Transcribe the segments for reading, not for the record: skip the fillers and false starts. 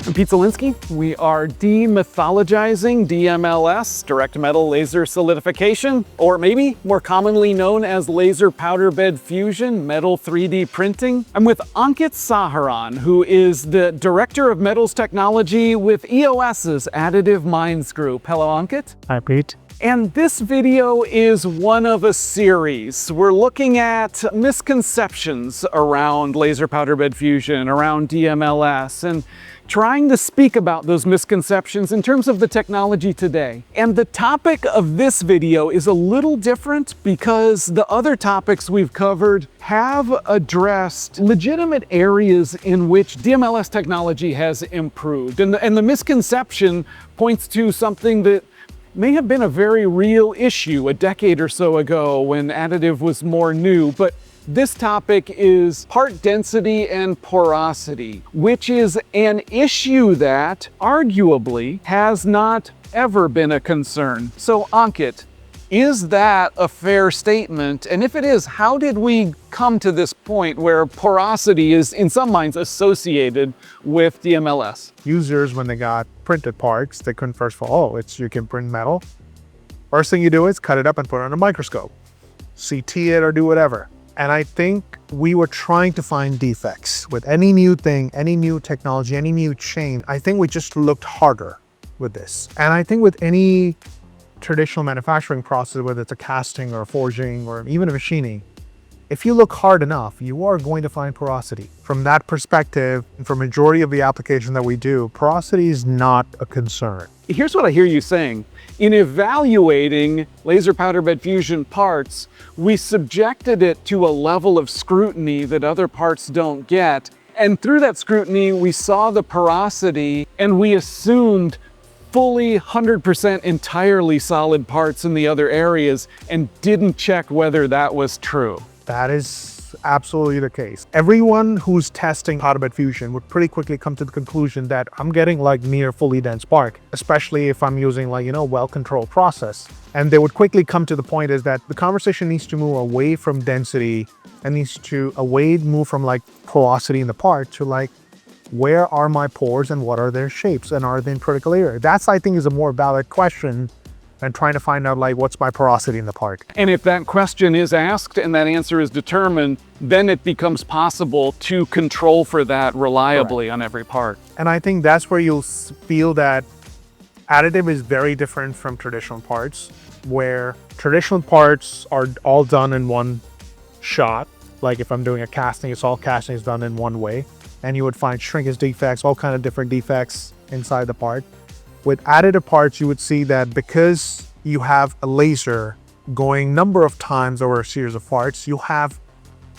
I'm Pete Zelinski. We are demythologizing DMLS, Direct Metal Laser Solidification, or maybe more commonly known as laser powder bed fusion, metal 3D printing. I'm with Ankit Saharan, who is the Director of Metals Technology with EOS's Additive Minds group. Hello, Ankit. Hi, Pete. And this video is one of a series. We're looking at misconceptions around laser powder bed fusion, around DMLS, and trying to speak about those misconceptions in terms of the technology today. And the topic of this video is a little different because the other topics we've covered have addressed legitimate areas in which DMLS technology has improved. And the misconception points to something that may have been a very real issue a decade or so ago when additive was more new, but this topic is part density and porosity, which is an issue that arguably has not ever been a concern. So Ankit, is that a fair statement? And if it is, how did we come to this point where porosity is in some minds associated with DMLS? Users, when they got printed parts, they couldn't first of all, you can print metal. First thing you do is cut it up and put it on a microscope, CT it or do whatever. And I think we were trying to find defects with any new thing, any new technology, any new chain. I think we just looked harder with this. And I think with any traditional manufacturing process, whether it's a casting or a forging or even a machining, if you look hard enough, you are going to find porosity. From that perspective, and for majority of the application that we do, porosity is not a concern. Here's what I hear you saying. In evaluating laser powder bed fusion parts, we subjected it to a level of scrutiny that other parts don't get. And through that scrutiny, we saw the porosity and we assumed fully 100% entirely solid parts in the other areas and didn't check whether that was true. That is absolutely the case. Everyone who's testing powder bed fusion would pretty quickly come to the conclusion that I'm getting like near fully dense part, especially if I'm using well-controlled process. And they would quickly come to the point is that the conversation needs to move away from density and needs to move from porosity in the part to where are my pores and what are their shapes and are they in critical area? That's, I think, is a more valid question than trying to find out what's my porosity in the part. And if that question is asked and that answer is determined, then it becomes possible to control for that reliably. Correct. On every part. And I think that's where you'll feel that additive is very different from traditional parts, where traditional parts are all done in one shot. Like if I'm doing a casting, all casting is done in one way. And you would find shrinkage defects, all kind of different defects inside the part. With additive parts, you would see that because you have a laser going number of times over a series of parts, you have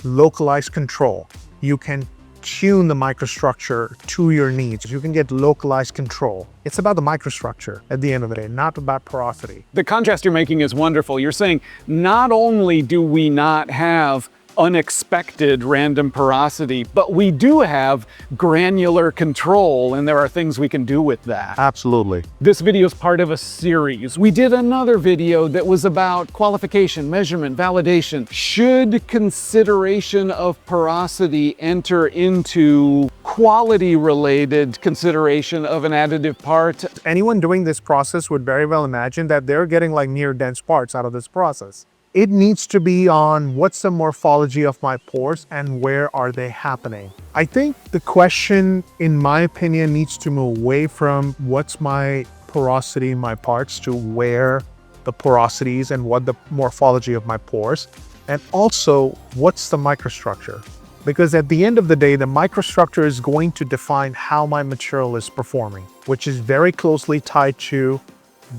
localized control. You can tune the microstructure to your needs. You can get localized control. It's about the microstructure at the end of the day, not about porosity. The contrast you're making is wonderful. You're saying not only do we not have unexpected random porosity, but we do have granular control, and there are things we can do with that. Absolutely. This video is part of a series. We did another video that was about qualification, measurement, validation. Should consideration of porosity enter into quality-related consideration of an additive part? Anyone doing this process would very well imagine that they're getting near dense parts out of this process. It needs to be on what's the morphology of my pores and where are they happening. I think the question, in my opinion, needs to move away from what's my porosity in my parts to where the porosity is and what the morphology of my pores, and also what's the microstructure. Because at the end of the day, the microstructure is going to define how my material is performing, which is very closely tied to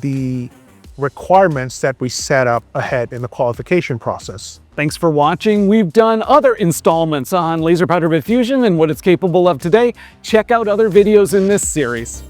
the requirements that we set up ahead in the qualification process. Thanks for watching. We've done other installments on laser powder bed fusion and what it's capable of today. Check out other videos in this series.